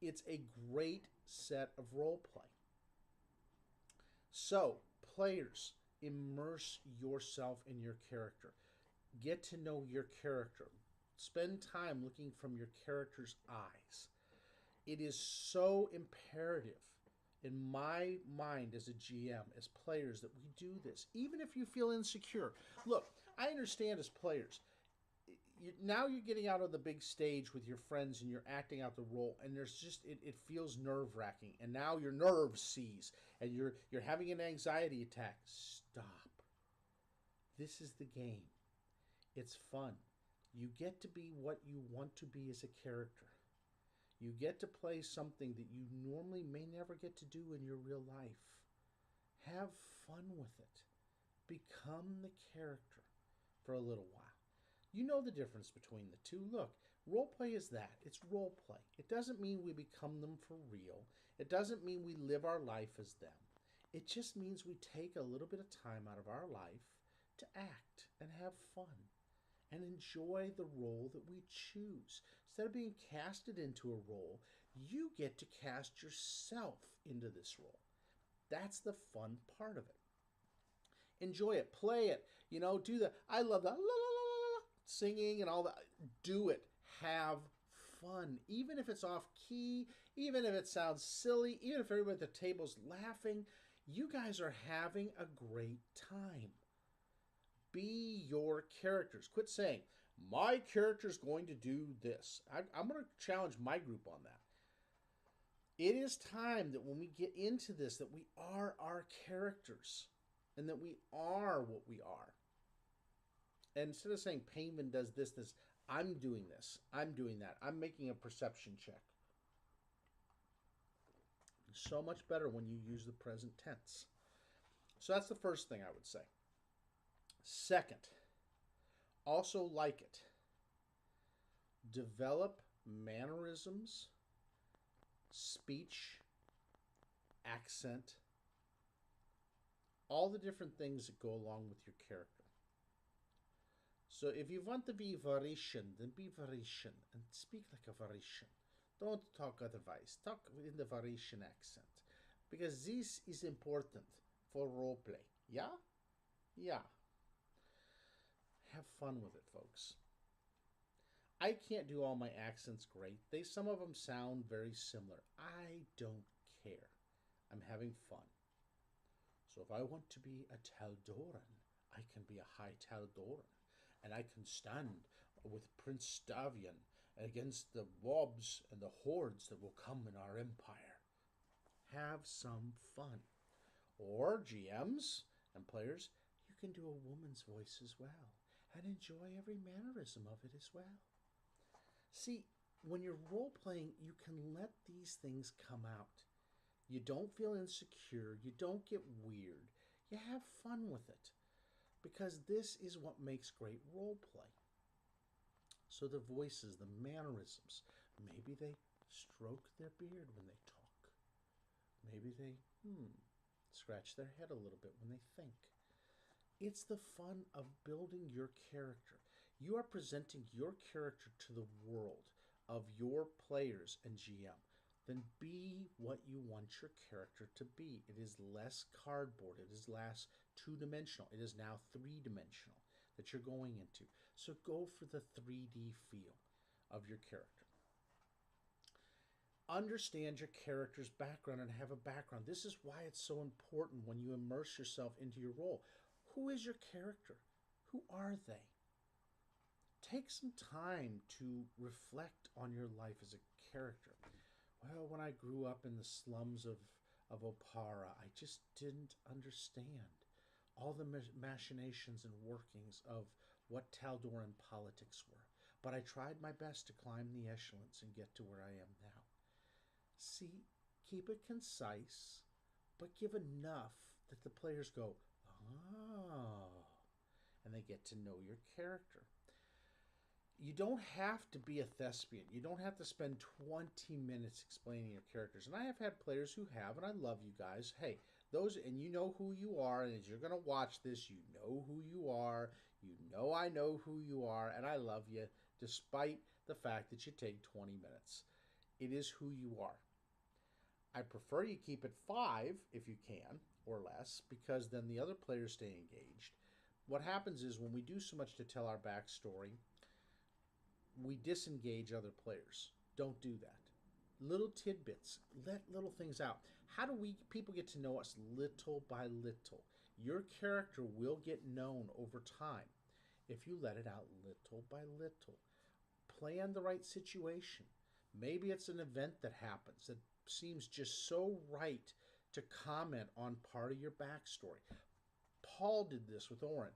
It's a great set of role play. So, players, immerse yourself in your character. Get to know your character. Spend time looking from your character's eyes. It is so imperative in my mind as a GM, as players, that we do this. Even if you feel insecure. Look, I understand as players, now you're getting out on the big stage with your friends and you're acting out the role, and there's just it feels nerve-wracking, and now your nerves seize and you're having an anxiety attack. Stop. This is the game. It's fun. You get to be what you want to be as a character. You get to play something that you normally may never get to do in your real life. Have fun with it. Become the character for a little while. You know the difference between the two. Look, role play is that. It's role play. It doesn't mean we become them for real. It doesn't mean we live our life as them. It just means we take a little bit of time out of our life to act and have fun and enjoy the role that we choose. Instead of being casted into a role, you get to cast yourself into this role. That's the fun part of it. Enjoy it. Play it. Do the, I love the la la la la singing and all that. Do it. Have fun. Even if it's off key, even if it sounds silly, even if everybody at the table's laughing, you guys are having a great time. Be your characters. Quit saying, my character's going to do this. I'm going to challenge my group on that. It is time that when we get into this, that we are our characters and that we are what we are. And instead of saying Painman does this, I'm doing this, I'm doing that, I'm making a perception check. It's so much better when you use the present tense. So that's the first thing I would say. Second, also like it. Develop mannerisms, speech, accent, all the different things that go along with your character. So if you want to be Varishan, then be Varishan and speak like a Varishan. Don't talk otherwise. Talk in the Varishan accent. Because this is important for roleplay. Yeah? Yeah. Have fun with it, folks. I can't do all my accents great. Some of them sound very similar. I don't care. I'm having fun. So if I want to be a Taldoran, I can be a High Taldoran. And I can stand with Prince Stavian against the wobs and the hordes that will come in our empire. Have some fun. Or GMs and players, you can do a woman's voice as well and enjoy every mannerism of it as well. See, when you're role-playing, you can let these things come out. You don't feel insecure. You don't get weird. You have fun with it. Because this is what makes great role play. So the voices, the mannerisms, maybe they stroke their beard when they talk. Maybe they scratch their head a little bit when they think. It's the fun of building your character. You are presenting your character to the world of your players and GM. Then be what you want your character to be. It is less cardboard. It is less two-dimensional. It is now three-dimensional that you're going into. So go for the 3D feel of your character. Understand your character's background and have a background. This is why it's so important when you immerse yourself into your role. Who is your character? Who are they? Take some time to reflect on your life as a character. Well, when I grew up in the slums of Opara, I just didn't understand all the machinations and workings of what Taldoran politics were. But I tried my best to climb the echelons and get to where I am now. See, keep it concise, but give enough that the players go, oh, and they get to know your character. You don't have to be a thespian. You don't have to spend 20 minutes explaining your characters. And I have had players who have, and I love you guys. Hey, those, and you know who you are, and as you're going to watch this, you know who you are. You know I know who you are, and I love you, despite the fact that you take 20 minutes. It is who you are. I prefer you keep it 5 if you can, or less, because then the other players stay engaged. What happens is when we do so much to tell our backstory, we disengage other players. Don't do that. Little tidbits, let little things out. How do people get to know us little by little? Your character will get known over time if you let it out little by little. Plan the right situation. Maybe it's an event that happens that seems just so right to comment on part of your backstory. Paul did this with Oren.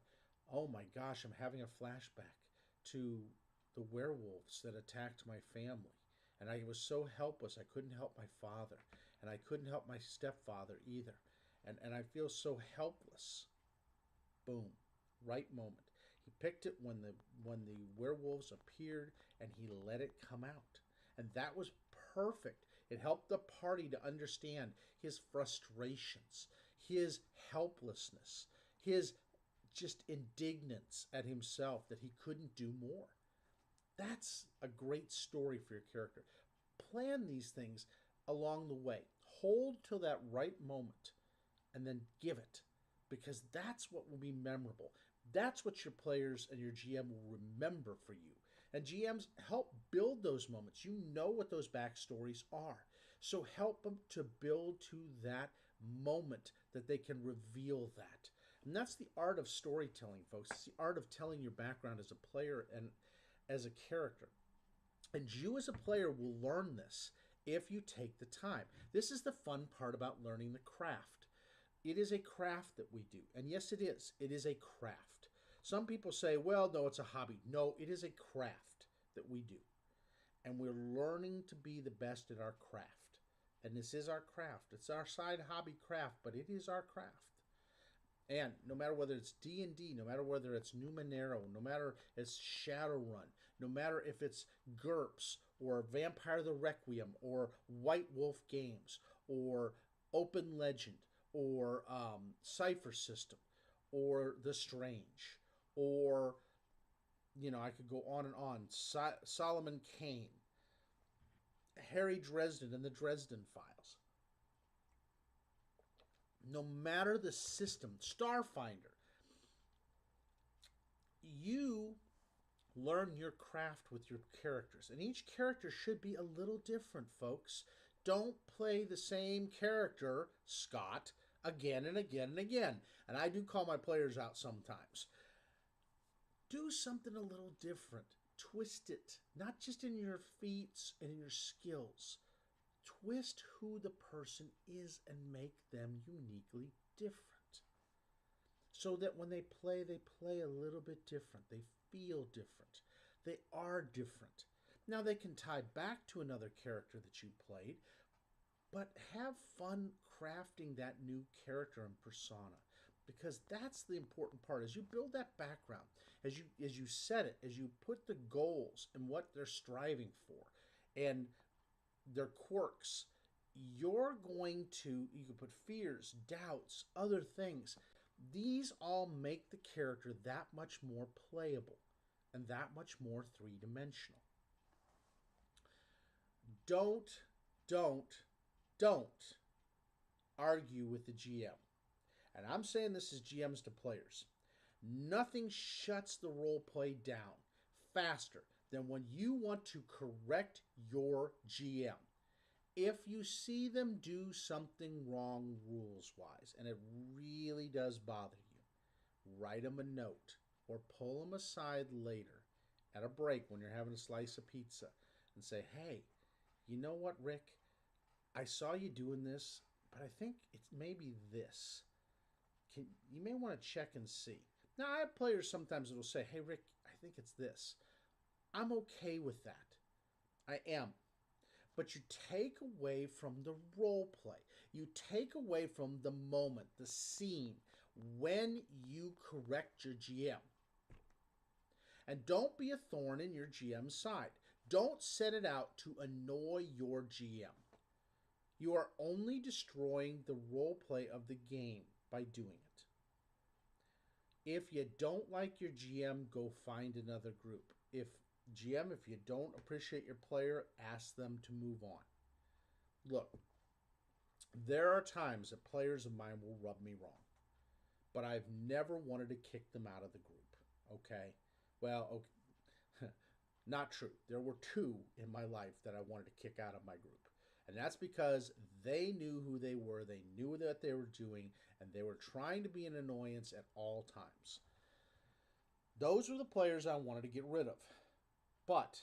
Oh my gosh, I'm having a flashback to the werewolves that attacked my family. And I was so helpless. I couldn't help my father. And I couldn't help my stepfather either. And I feel so helpless. Boom. Right moment. He picked it when the werewolves appeared and he let it come out. And that was perfect. It helped the party to understand his frustrations, his helplessness, his just indignance at himself that he couldn't do more. That's a great story for your character. Plan these things along the way. Hold till that right moment and then give it, because that's what will be memorable. That's what your players and your GM will remember for you. And GMs help build those moments. You know what those backstories are. So help them to build to that moment that they can reveal that. And that's the art of storytelling, folks. It's the art of telling your background as a player and as a character. And you as a player will learn this if you take the time. This is the fun part about learning the craft. It is a craft that we do. And yes, it is. It is a craft. Some people say, well, no, it's a hobby. No, it is a craft that we do. And we're learning to be the best at our craft. And this is our craft. It's our side hobby craft, but it is our craft. And no matter whether it's D&D, no matter whether it's Numenera, no matter it's Shadowrun, no matter if it's GURPS or Vampire the Requiem or White Wolf Games or Open Legend or Cypher System or The Strange or, I could go on and on, Solomon Kane, Harry Dresden and the Dresden Files. No matter the system, Starfinder, you learn your craft with your characters. And each character should be a little different, folks. Don't play the same character, Scott, again and again and again. And I do call my players out sometimes. Do something a little different. Twist it, not just in your feats and in your skills. Twist who the person is and make them uniquely different. So that when they play a little bit different. They feel different. They are different. Now they can tie back to another character that you played, but have fun crafting that new character and persona, because that's the important part. As you build that background, as you set it, as you put the goals and what they're striving for and their quirks, you're going to, you can put fears, doubts, other things. These all make the character that much more playable and that much more three-dimensional. Don't argue with the GM. And I'm saying this as GMs to players. Nothing shuts the role play down faster than when you want to correct your GM. If you see them do something wrong rules-wise, and it really does bother you, write them a note or pull them aside later at a break when you're having a slice of pizza and say, hey, you know what, Rick? I saw you doing this, but I think it's maybe this. You may want to check and see. Now, I have players sometimes that will say, hey, Rick, I think it's this. I'm okay with that. I am. But you take away from the role play. You take away from the moment, the scene, when you correct your GM. And don't be a thorn in your GM's side. Don't set it out to annoy your GM. You are only destroying the role play of the game by doing it. If you don't like your GM, go find another group. If GM, if you don't appreciate your player, ask them to move on. Look, there are times that players of mine will rub me wrong, but I've never wanted to kick them out of the group. Okay? Well, okay. Not true. There were two in my life that I wanted to kick out of my group. And that's because they knew who they were, they knew what they were doing, and they were trying to be an annoyance at all times. Those were the players I wanted to get rid of. But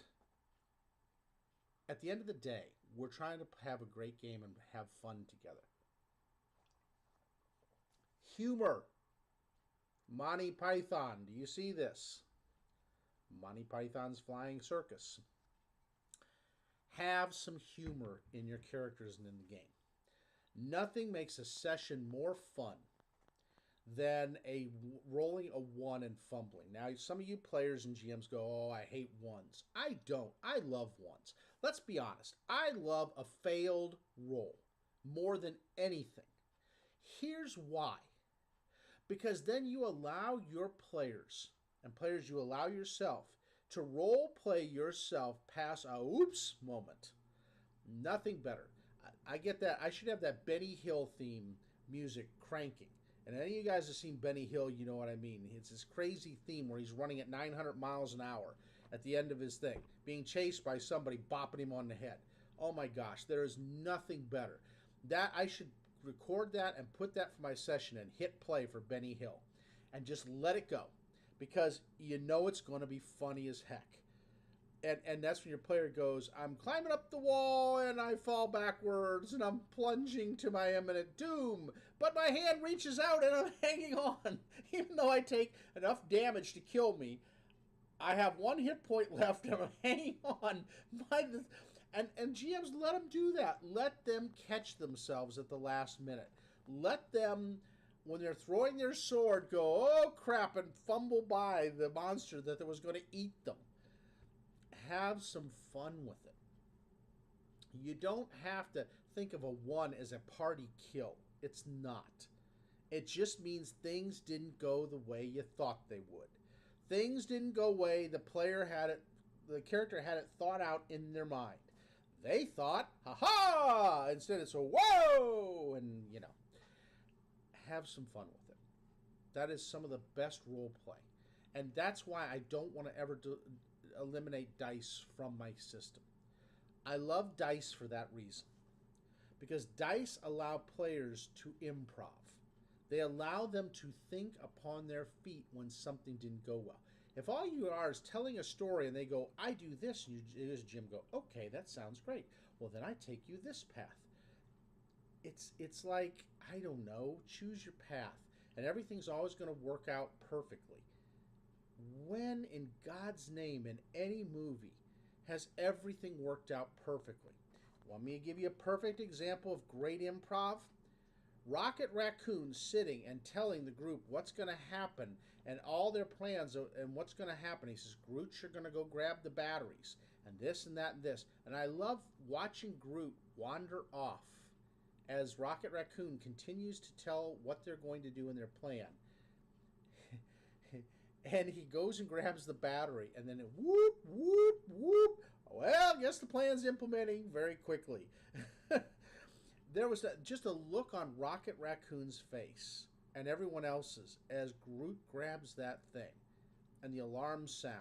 at the end of the day, we're trying to have a great game and have fun together. Humor. Monty Python, do you see this? Monty Python's Flying Circus. Have some humor in your characters and in the game. Nothing makes a session more fun than rolling a 1 and fumbling. Now, some of you players and GMs go, oh, I hate 1s. I don't. I love 1s. Let's be honest. I love a failed roll more than anything. Here's why. Because then you allow your players, and players you allow yourself, to role play yourself past a oops moment. Nothing better. I get that. I should have that Benny Hill theme music cranking. And any of you guys have seen Benny Hill, you know what I mean. It's this crazy theme where he's running at 900 miles an hour at the end of his thing, being chased by somebody bopping him on the head. Oh my gosh, there is nothing better. That I should record that and put that for my session and hit play for Benny Hill and just let it go, because you know it's going to be funny as heck. And that's when your player goes, I'm climbing up the wall and I fall backwards and I'm plunging to my imminent doom, but my hand reaches out and I'm hanging on. Even though I take enough damage to kill me, I have 1 hit point left and I'm hanging on. And GMs, let them do that. Let them catch themselves at the last minute. Let them, when they're throwing their sword, go, oh crap, and fumble by the monster that was going to eat them. Have some fun with it. You don't have to think of a 1 as a party kill. It's not. It just means things didn't go the way you thought they would. Things didn't go away. The character had it thought out in their mind. They thought, ha-ha! Instead it's a whoa! And, have some fun with it. That is some of the best role play. And that's why I don't want to ever eliminate dice from my system. I love dice for that reason. Because dice allow players to improv. They allow them to think upon their feet when something didn't go well. If all you are is telling a story and they go, I do this, and you as Jim go, okay, that sounds great. Well, then I take you this path. It's like, I don't know, choose your path. And everything's always going to work out perfectly. When in God's name in any movie has everything worked out perfectly? Want me to give you a perfect example of great improv? Rocket Raccoon sitting and telling the group what's going to happen and all their plans and what's going to happen. He says, Groot, you're going to go grab the batteries and this and that and this. And I love watching Groot wander off as Rocket Raccoon continues to tell what they're going to do in their plan. And he goes and grabs the battery, and then whoop, whoop, whoop. Well, I guess the plan's implementing very quickly. There was just a look on Rocket Raccoon's face and everyone else's as Groot grabs that thing, and the alarm sound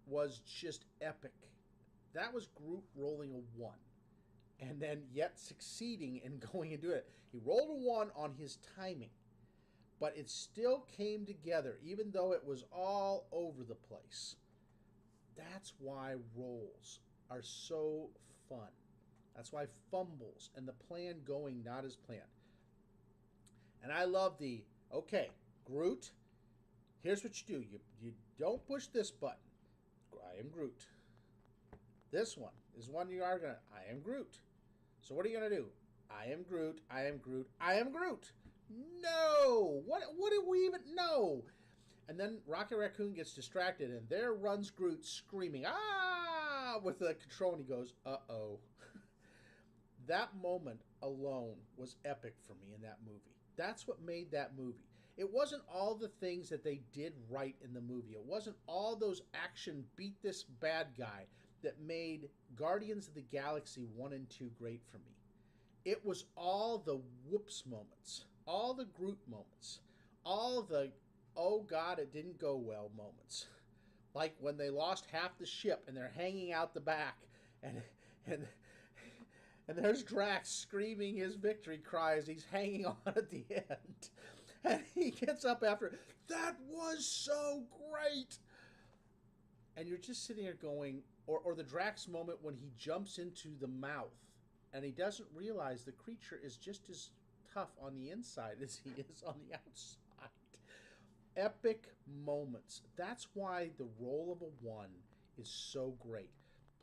was just epic. That was Groot rolling a 1, and then yet succeeding in going and doing it. He rolled a 1 on his timing, but it still came together, even though it was all over the place. That's why rolls are so fun. That's why fumbles and the plan going not as planned. And I love okay, Groot, here's what you do. You don't push this button. I am Groot. This one is one you are going to, I am Groot. So what are you going to do? I am Groot, I am Groot, I am Groot. No! What do we even know? And then Rocket Raccoon gets distracted, and there runs Groot screaming, ah! With the control, and he goes, uh-oh. That moment alone was epic for me in that movie. That's what made that movie. It wasn't all the things that they did right in the movie. It wasn't all those action beat this bad guy that made Guardians of the Galaxy 1 and 2 great for me. It was all the whoops moments, all the Groot moments, all the oh god it didn't go well moments. Like when they lost half the ship and they're hanging out the back and and and there's Drax screaming his victory cry as he's hanging on at the end. And he gets up after, that was so great. And you're just sitting there going, or the Drax moment when he jumps into the mouth and he doesn't realize the creature is just as tough on the inside as he is on the outside. Epic moments. That's why the roll of a 1 is so great.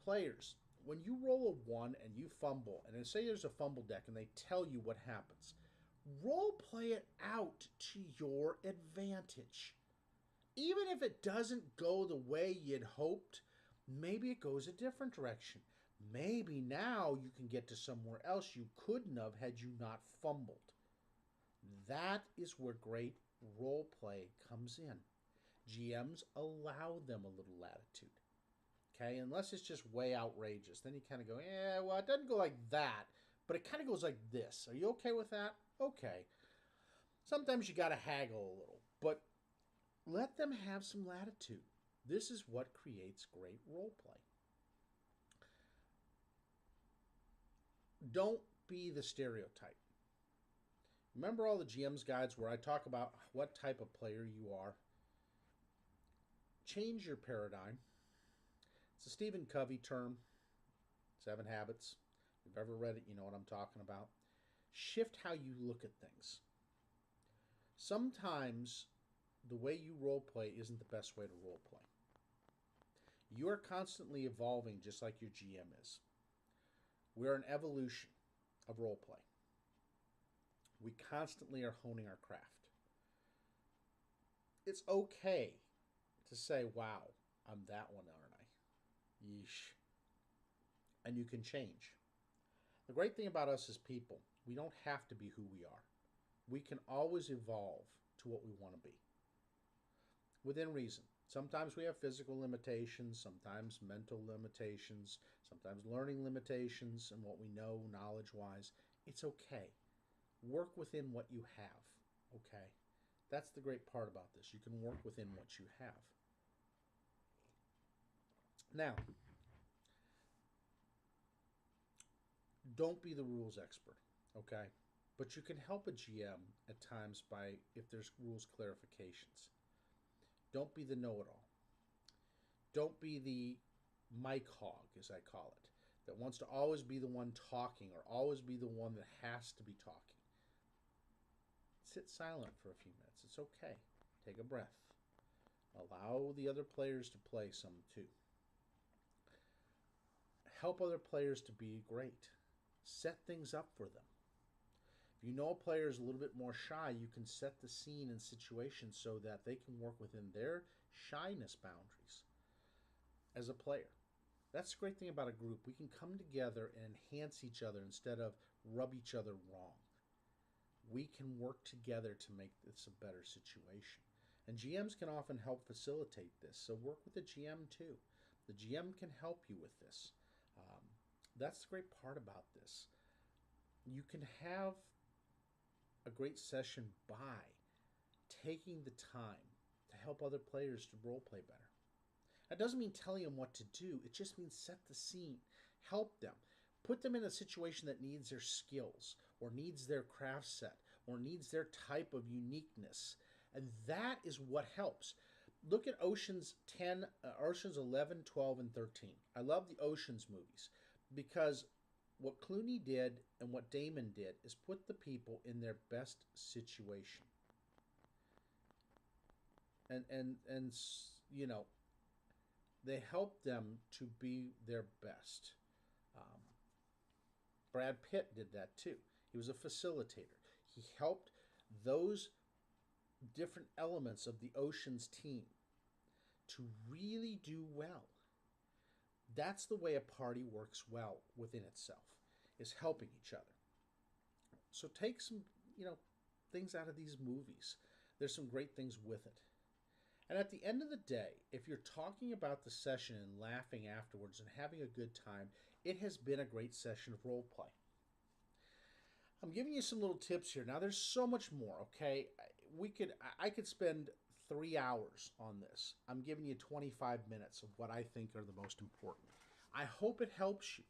Players, when you roll a 1 and you fumble, and say there's a fumble deck and they tell you what happens, role play it out to your advantage. Even if it doesn't go the way you'd hoped, maybe it goes a different direction. Maybe now you can get to somewhere else you couldn't have had you not fumbled. That is where great role play comes in. GMs allow them a little latitude. Okay, unless it's just way outrageous. Then you kind of go, well, it doesn't go like that, but it kind of goes like this. Are you okay with that? Okay. Sometimes you got to haggle a little, but let them have some latitude. This is what creates great role play. Don't be the stereotype. Remember all the GM's guides where I talk about what type of player you are? Change your paradigm. It's a Stephen Covey term, 7 Habits. If you've ever read it, you know what I'm talking about. Shift how you look at things. Sometimes the way you role play isn't the best way to role play. You are constantly evolving just like your GM is. We're an evolution of role play. We constantly are honing our craft. It's okay to say, wow, I'm that one, aren't I? Yeesh. And you can change. The great thing about us as people, we don't have to be who we are. We can always evolve to what we want to be. Within reason. Sometimes we have physical limitations, sometimes mental limitations, sometimes learning limitations and what we know knowledge-wise. It's okay. Work within what you have, okay? That's the great part about this. You can work within what you have. Now, don't be the rules expert, okay? But you can help a GM at times by if there's rules clarifications. Don't be the know-it-all. Don't be the mic hog, as I call it, that wants to always be the one talking or always be the one that has to be talking. Sit silent for a few minutes. It's okay. Take a breath. Allow the other players to play some too. Help other players to be great. Set things up for them. If you know a player is a little bit more shy, you can set the scene and situation so that they can work within their shyness boundaries as a player. That's the great thing about a group. We can come together and enhance each other instead of rub each other wrong. We can work together to make this a better situation. And GMs can often help facilitate this, so work with the GM too. The GM can help you with this. That's the great part about this. You can have a great session by taking the time to help other players to role play better. That doesn't mean telling them what to do. It just means set the scene, help them, put them in a situation that needs their skills or needs their craft set or needs their type of uniqueness. And that is what helps. Look at Ocean's 11, 12, and 13. I love the Ocean's movies because what Clooney did and what Damon did is put the people in their best situation. And you know, they helped them to be their best. Brad Pitt did that too. He was a facilitator. He helped those different elements of the Ocean's team to really do well. That's the way a party works well within itself, is helping each other. So take some, things out of these movies there's some great things with it. And at the end of the day, if you're talking about the session and laughing afterwards and having a good time, it has been a great session of role play. I'm giving you some little tips here. Now, there's so much more, okay? I could spend 3 hours on this. I'm giving you 25 minutes of what I think are the most important. I hope it helps you,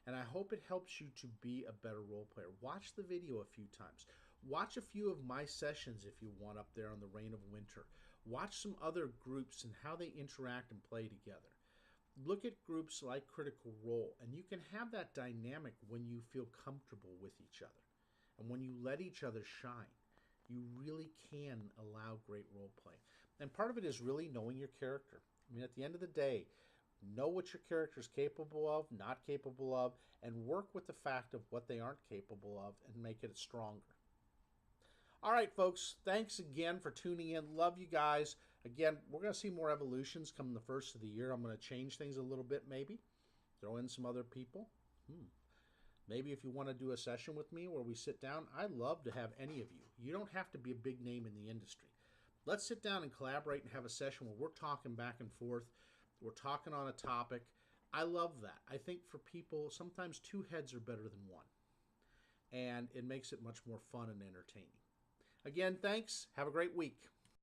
and I hope it helps you to be a better role player. Watch the video a few times. Watch a few of my sessions if you want up there on the Reign of Winter. Watch some other groups and how they interact and play together. Look at groups like Critical Role, and you can have that dynamic when you feel comfortable with each other. And when you let each other shine, you really can allow great role play. And part of it is really knowing your character. I mean, at the end of the day, know what your character is capable of, not capable of, and work with the fact of what they aren't capable of and make it stronger. All right, folks, thanks again for tuning in. Love you guys. Again, we're going to see more evolutions come the first of the year. I'm going to change things a little bit, maybe. Throw in some other people. Maybe if you want to do a session with me where we sit down, I'd love to have any of you. You don't have to be a big name in the industry. Let's sit down and collaborate and have a session where we're talking back and forth. We're talking on a topic. I love that. I think for people, sometimes two heads are better than one. And it makes it much more fun and entertaining. Again, thanks. Have a great week.